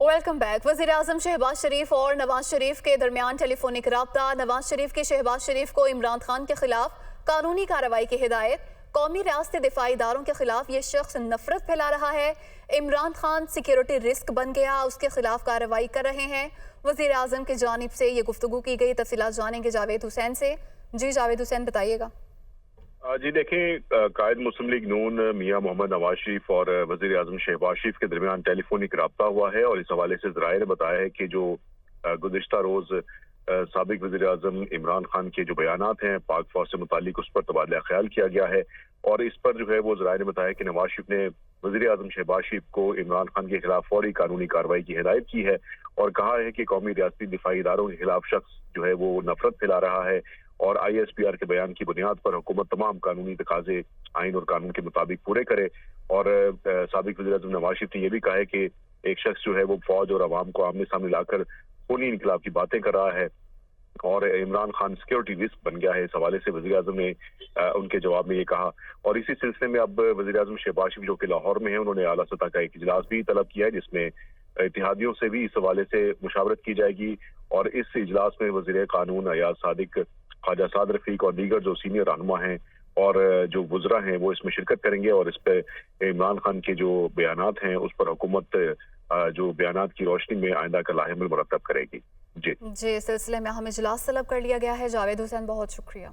Welcome back. वज़ीर-ए-आज़म शहबाज शरीफ और नवाज शरीफ के दरमियान टेलीफोनिक रब्ता। नवाज शरीफ की शहबाज शरीफ को इमरान खान के खिलाफ कानूनी कार्रवाई की हिदायत। कौमी रियासती दिफाई इदारों के खिलाफ ये शख्स नफरत फैला रहा है। इमरान खान सिक्योरिटी रिस्क बन गया, उसके खिलाफ कार्रवाई कर रहे हैं। वज़ीर-ए-आज़म की जानिब से ये गुफ्तगू की गई। तफसीलात जानेंगे जावेद हुसैन से। जी जावेद हुसैन, बताइएगा। जी देखें, कायद मुस्लिम लीग नून मियां मोहम्मद नवाज शरीफ और वज़ीर आज़म शहबाज शरीफ के दरमियान टेलीफोनिक रब्ता हुआ है, और इस हवाले से ज़राए ने बताया है कि जो गुज़िश्ता रोज़ साबिक वज़ीर आज़म इमरान खान के जो बयानात हैं पाक फौज से मुतालिक, उस पर तबादला ख्याल किया गया है। और इस पर जो है वो ज़राए ने बताया कि नवाज शरीफ ने वज़ीर आज़म शहबाज शरीफ को इमरान खान के खिलाफ फौरी कानूनी कार्रवाई की हिदायत की है, और कहा है कि कौमी रियासती दिफाई इदारों के खिलाफ शख्स जो है वो नफरत फैला रहा है, और ISPR के बयान की बुनियाद पर हुकूमत तमाम कानूनी तकाजे आइन और कानून के मुताबिक पूरे करे। और साबिक वज़ीर आज़म नवाज शरीफ ने यह भी कहा है कि एक शख्स जो है वो फौज और अवाम को आमने सामने लाकर खूनी इनकलाब की बातें कर रहा है, और इमरान खान सिक्योरिटी रिस्क बन गया है। इस हवाले से वज़ीर आज़म ने उनके जवाब में ये कहा। और इसी सिलसिले में अब वज़ीर आज़म शहबाज शरीफ जो कि लाहौर में है, उन्होंने आला सतह का एक इजलास भी तलब किया है, जिसमें इत्तेहादियों से भी इस हवाले से मुशावरत की जाएगी। और इस इजलास में वज़ीर कानून अयाज सादिक, ख्वाजा साद रफीक और दीगर जो सीनियर रहनुमा हैं और जो वुज़रा हैं वो इसमें शिरकत करेंगे, और इस पर इमरान खान के जो बयानात हैं उस पर हुकूमत जो बयानात की रोशनी में आइंदा का लाहेमल मुरतब करेगी। जी इस सिलसिले में हमें इजलास तलब कर लिया गया है। जावेद हुसैन, बहुत शुक्रिया।